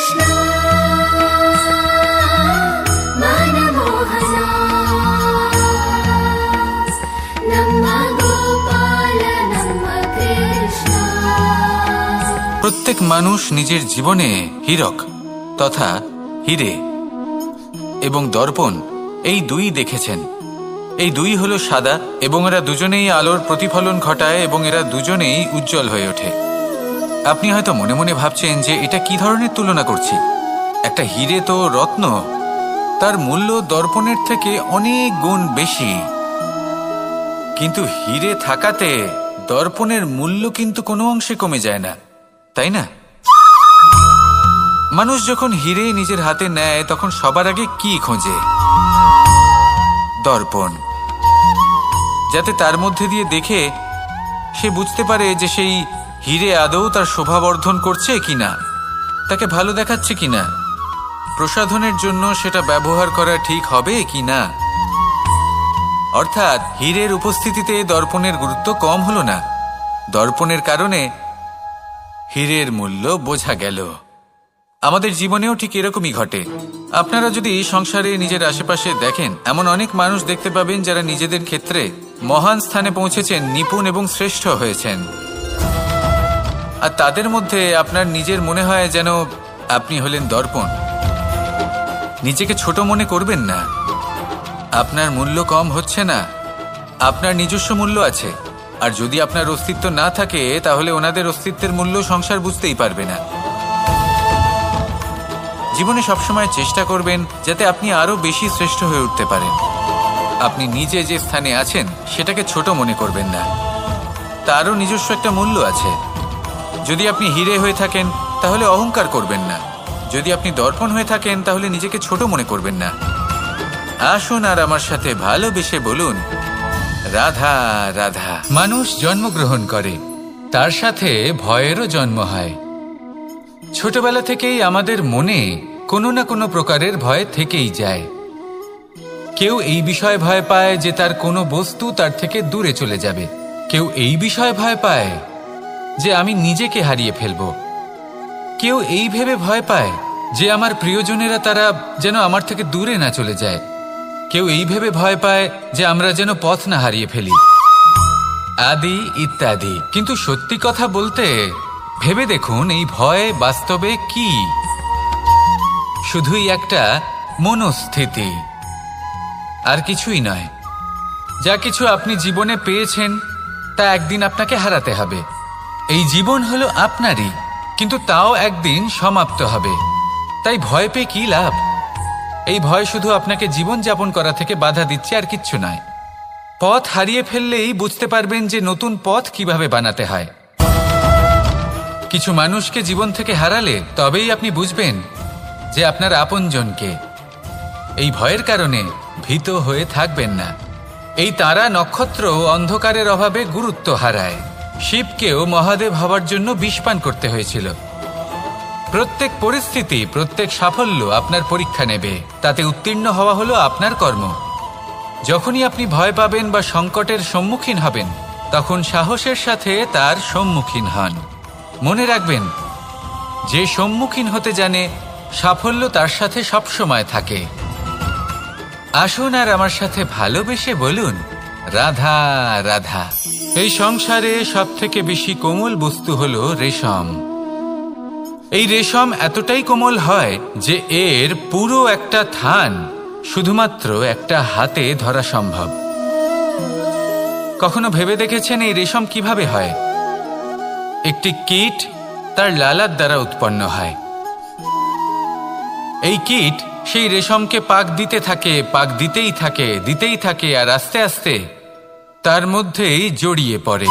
ಕೃಷ್ಣ ಮನಮೋಹನ ನಮ್ಮ ಗೋಪಾಲ ನಮ್ಮ ಕೃಷ್ಣ। প্রত্যেক মানুষ নিজের জীবনে হীরক তথা হীরে এবং দর্পণ এই দুই দেখেছেন। এই দুই হলো সাদা এবং এরা দুজনেই আলোর প্রতিফলন ঘটায় এবং এরা দুজনেই উজ্জ্বল হয়ে ওঠে। আপনি হয়তো মনে মনে ভাবছেন যে এটা কি ধরনের তুলনা করছি। একটা হীরে তো রত্ন, তার মূল্য দর্পণের থেকে অনেক গুণ বেশি, কিন্তু হীরে থাকাতে দর্পণের মূল্য কিন্তু কোনো অংশে কমে যায় না, তাই না? মানুষ যখন হীরে নিজের হাতে নেয় তখন সবার আগে কি খোঁজে? দর্পণ, যাতে তার মধ্যে দিয়ে দেখে সে বুঝতে পারে যে সেই হীরে আদৌ তার শোভাবর্ধন করছে কিনা, তাকে ভালো দেখাচ্ছে কিনা, প্রসাধনের জন্য সেটা ব্যবহার করা ঠিক হবে কিনা। অর্থাৎ হীরের উপস্থিতিতে দর্পণের গুরুত্ব কম হলো না, দর্পণের কারণে হীরের মূল্য বোঝা গেল। আমাদের জীবনেও ঠিক এরকমই ঘটে। আপনারা যদি সংসারে নিজের আশেপাশে দেখেন, এমন অনেক মানুষ দেখতে পাবেন যারা নিজেদের ক্ষেত্রে মহান স্থানে পৌঁছেছেন, নিপুণ এবং শ্রেষ্ঠ হয়েছেন। আর তাদের মধ্যে আপনার নিজের মনে হয় যেন আপনি হলেন দর্পণ। নিজেকে ছোট মনে করবেন না। আপনার মূল্য কম হচ্ছে না, আপনার নিজস্ব মূল্য আছে। আর যদি আপনার অস্তিত্ব না থাকে তাহলে ওনাদের অস্তিত্বের মূল্য সংসার বুঝতেই পারবে না। জীবনে সবসময় চেষ্টা করবেন যাতে আপনি আরো বেশি শ্রেষ্ঠ হয়ে উঠতে পারেন। আপনি নিজে যে স্থানে আছেন সেটাকে ছোট মনে করবেন না, তারও নিজস্ব একটা মূল্য আছে। যদি আপনি হীরে হয়ে থাকেন তাহলে অহংকার করবেন না, যদি আপনি দর্পণ হয়ে থাকেন তাহলে নিজেকে ছোট মনে করবেন না। আসুন আর আমার সাথে ভালোবেসে বলুন, রাধা রাধা। মানুষ জন্মগ্রহণ করে, তার সাথে ভয়েরও জন্ম হয়। ছোটবেলা থেকেই আমাদের মনে কোনো না কোনো প্রকারের ভয় থেকেই যায়। কেউ এই বিষয়ে ভয় পায় যে তার কোনো বস্তু তার থেকে দূরে চলে যাবে, কেউ এই বিষয়ে ভয় পায় যে আমি নিজেকে হারিয়ে ফেলব, কেউ এই ভেবে ভয় পায় যে আমার প্রিয়জনেরা তারা যেন আমার থেকে দূরে না চলে যায়, কেউ এই ভেবে ভয় পায় যে আমরা যেন পথ না হারিয়ে ফেলি, আদি ইত্যাদি। কিন্তু সত্যি কথা বলতে ভেবে দেখুন, এই ভয় বাস্তবে কি? শুধুই একটা মনস্থিতি, আর কিছুই নয়। যা কিছু আপনি জীবনে পেয়েছেন তা একদিন আপনাকে হারাতে হবে। এই জীবন হলো আপনারই, কিন্তু তাও একদিন সমাপ্ত হবে। তাই ভয় পেয়ে কি লাভ? এই ভয় শুধু আপনাকে জীবনযাপন করা থেকে বাধা দিচ্ছে, আর কিচ্ছু নয়। পথ হারিয়ে ফেললেই বুঝতে পারবেন যে নতুন পথ কিভাবে বানাতে হয়। কিছু মানুষকে জীবন থেকে হারালে তবেই আপনি বুঝবেন যে আপনার আপনজনকে। এই ভয়ের কারণে ভীত হয়ে থাকবেন না। এই তারা নক্ষত্র অন্ধকারের অভাবে গুরুত্ব হারায়। শিবকেও মহাদেব হবার জন্য বিষ পান করতে হয়েছিল। প্রত্যেক পরিস্থিতি, প্রত্যেক সাফল্য আপনার পরীক্ষা নেবে, তাতে উত্তীর্ণ হওয়া হলো আপনার কর্ম। যখনই আপনি ভয় পাবেন বা সংকটের সম্মুখীন হবেন, তখন সাহসের সাথে তার সম্মুখীন হন। মনে রাখবেন, যে সম্মুখীন হতে জানে সাফল্য তার সাথে সবসময় থাকে। আসুন আর আমার সাথে ভালোবেসে বলুন, রাধা রাধা। এই সংসারে সব থেকে বেশি কোমল বস্তু হলো রেশম। এই রেশম এতটাই কোমল হয় যে এর পুরো একটা থান শুধুমাত্র একটা হাতে ধরা সম্ভব। কখনো ভেবে দেখেছেন এই রেশম কিভাবে হয়? একটি কীট তার লালার দ্বারা উৎপন্ন হয়। এই কীট সেই রেশমকে পাক দিতে থাকে, পাক দিতেই থাকে, দিতেই থাকে, আর আস্তে আস্তে তার মধ্যেই জড়িয়ে পড়ে।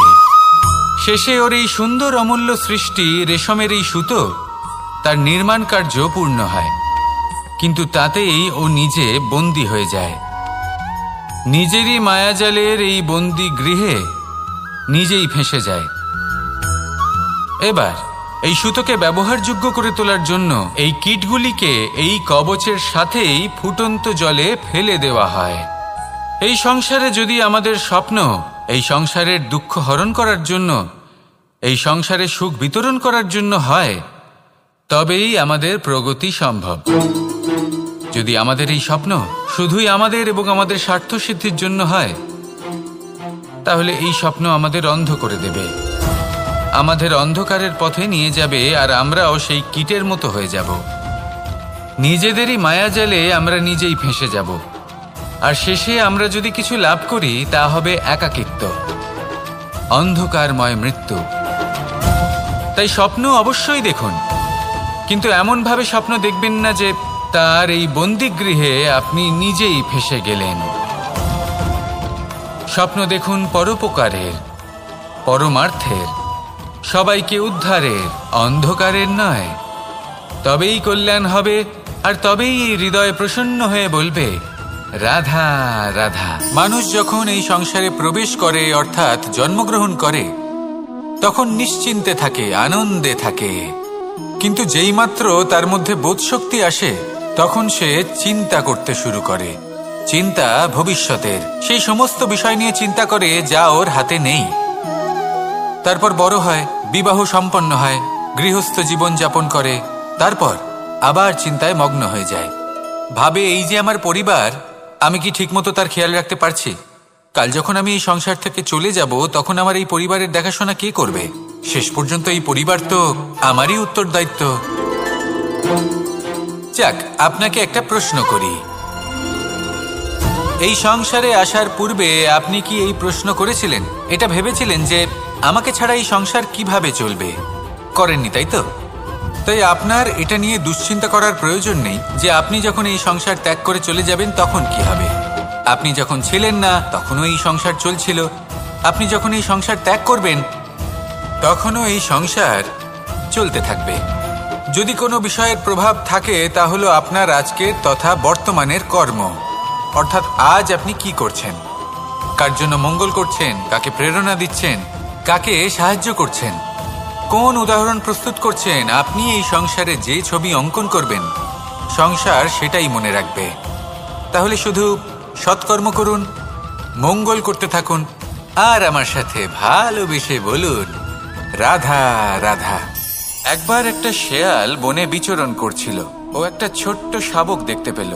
শেষে ওর এই সুন্দর অমূল্য সৃষ্টি রেশমের এই সুতো, তার নির্মাণ কার্য পূর্ণ হয়। কিন্তু তাতেই ও নিজে বন্দী হয়ে যায়। নিজেরই মায়াজালের এই বন্দী গৃহে নিজেই ফেঁসে যায়। এবার এই সুতোকে ব্যবহারযোগ্য করে তোলার জন্য এই কীটগুলিকে এই কবচের সাথেই ফুটন্ত জলে ফেলে দেওয়া হয়। এই সংসারে যদি আমাদের স্বপ্ন এই সংসারের দুঃখ হরণ করার জন্য, এই সংসারে সুখ বিতরণ করার জন্য হয়, তবেই আমাদের প্রগতি সম্ভব। যদি আমাদের এই স্বপ্ন শুধুই আমাদের এবং আমাদের স্বার্থ সিদ্ধির জন্য হয়, তাহলে এই স্বপ্ন আমাদের অন্ধ করে দেবে, আমাদের অন্ধকারের পথে নিয়ে যাবে, আর আমরাও সেই কীটের মতো হয়ে যাব। নিজেদেরই মায়াজালে আমরা নিজেই ফেঁসে যাব, আর শেষে আমরা যদি কিছু লাভ করি তা হবে একাকিত্ব, অন্ধকারময় মৃত্যু। তাই স্বপ্ন অবশ্যই দেখুন, কিন্তু এমনভাবে স্বপ্ন দেখবেন না যে তার এই বন্দিগৃহে আপনি নিজেই ফেঁসে গেলেন। স্বপ্ন দেখুন পরোপকারের, পরমার্থের, সবাইকে উদ্ধারের, অন্ধকারের নয়। তবেই কল্যাণ হবে, আর তবেই এই হৃদয় প্রসন্ন হয়ে বলবে, রাধা রাধা। মানুষ যখন এই সংসারে প্রবেশ করে, অর্থাৎ জন্মগ্রহণ করে, তখন নিশ্চিন্তে থাকে, আনন্দে থাকে। কিন্তু যেইমাত্র তার মধ্যে বোধশক্তি আসে, তখন সে চিন্তা করতে শুরু করে। চিন্তা ভবিষ্যতের, সেই সমস্ত বিষয় নিয়ে চিন্তা করে যা ওর হাতে নেই। তারপর বড় হয়, বিবাহ সম্পন্ন হয়, গৃহস্থ জীবন যাপন করে, তারপর আবার চিন্তায় মগ্ন হয়ে যায়। ভাবে, এই যে আমার পরিবার, আমি কি ঠিকমতো তার খেয়াল রাখতে পারছি? কাল যখন আমি এই সংসার থেকে চলে যাব, তখন আমার এই পরিবারের দেখাশোনা কে করবে? শেষ পর্যন্ত এই পরিবার তো আমারই উত্তরদায়িত্ব। যাক, আপনাকে একটা প্রশ্ন করি। এই সংসারে আসার পূর্বে আপনি কি এই প্রশ্ন করেছিলেন, এটা ভেবেছিলেন যে আমাকে ছাড়া এই সংসার কিভাবে চলবে? করেননি, তাই তো? তাই আপনার এটা নিয়ে দুশ্চিন্তা করার প্রয়োজন নেই যে আপনি যখন এই সংসার ত্যাগ করে চলে যাবেন তখন কি হবে। আপনি যখন ছিলেন না তখনও এই সংসার চলছিল, আপনি যখন এই সংসার ত্যাগ করবেন তখনও এই সংসার চলতে থাকবে। যদি কোনো বিষয়ের প্রভাব থাকে তা হলো আপনার আজকের তথা বর্তমানের কর্ম, অর্থাৎ আজ আপনি কি করছেন, কার জন্য মঙ্গল করছেন, কাকে প্রেরণা দিচ্ছেন, কাকে সাহায্য করছেন, কোন উদাহরণ প্রস্তুত করছেন। আপনি এই সংসারে যে ছবি অঙ্কন করবেন, সংসার সেটাই মনে রাখবে। তাহলে শুধু সৎকর্ম করুন, মঙ্গল করতে থাকুন, আর আমার সাথে ভালোবেসে বলুন, রাধা রাধা। একবার একটা শেয়াল বনে বিচরণ করছিল। ও একটা ছোট্ট শাবক দেখতে পেল।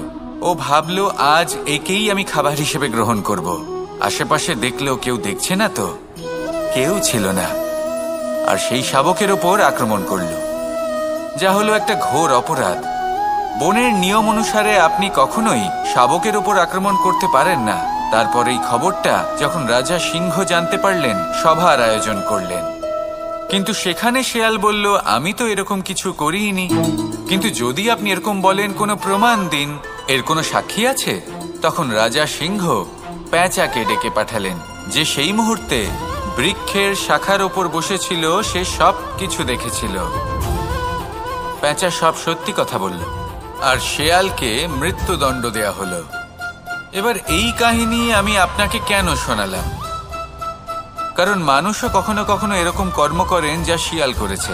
ও ভাবল, আজ একেই আমি খাবার হিসেবে গ্রহণ করব। আশেপাশে দেখলো কেউ দেখছে না তো, কেউ ছিল না, আর সেই শাবকের ওপর আক্রমণ করল, যা হলো একটা ঘোর অপরাধ। বনের নিয়ম অনুসারে আপনি কখনোই শাবকের ওপর আক্রমণ করতে পারেন না। তারপর এই খবরটা যখন রাজা সিংহ জানতে পারলেন, সভার আয়োজন করলেন। কিন্তু সেখানে শেয়াল বলল, আমি তো এরকম কিছু করিনি। কিন্তু যদি আপনি এরকম বলেন, কোনো প্রমাণ দিন, এর কোনো সাক্ষী আছে? তখন রাজা সিংহ পেঁচাকে ডেকে পাঠালেন, যে সেই মুহূর্তে বৃক্ষের শাখার ওপর বসেছিল, সে সব কিছু দেখেছিল। পেঁচা সব সত্যি কথা বলল, আর শেয়ালকে মৃত্যুদণ্ড দেয়া হলো। এবার এই কাহিনী আমি আপনাকে কেন শোনালাম? কারণ মানুষও কখনো কখনো এরকম কর্ম করেন যা শিয়াল করেছে।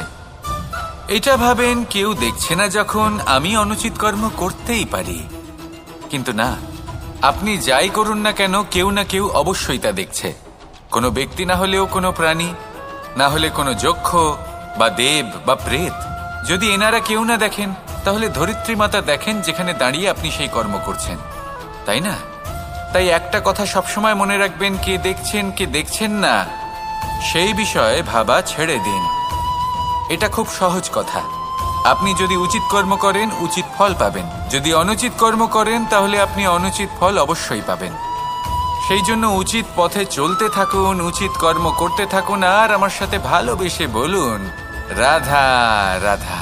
এটা ভাবেন কেউ দেখছে না, যখন আমি অনুচিত কর্ম করতেই পারি। কিন্তু না, আপনি যাই করুন না কেন, কেউ না কেউ অবশ্যই তা দেখছে। কোনো ব্যক্তি না হলেও কোনো প্রাণী, না হলে কোনো যক্ষ বা দেব বা প্রেত। যদি এনারা কেউ না দেখেন, তাহলে ধরিত্রী মাতা দেখেন, যেখানে দাঁড়িয়ে আপনি সেই কর্ম করছেন, তাই না? তাই একটা কথা সবসময় মনে রাখবেন, কে দেখছেন কে দেখছেন না সেই বিষয়ে ভাবা ছেড়ে দিন। এটা খুব সহজ কথা। আপনি যদি উচিত কর্ম করেন, উচিত ফল পাবেন। যদি অনুচিত কর্ম করেন, তাহলে আপনি অনুচিত ফল অবশ্যই পাবেন। সেই জন্য উচিত পথে চলতে থাকুন, উচিত কর্ম করতে থাকুন, আর আমার সাথে ভালোবেসে বলুন, রাধা রাধা।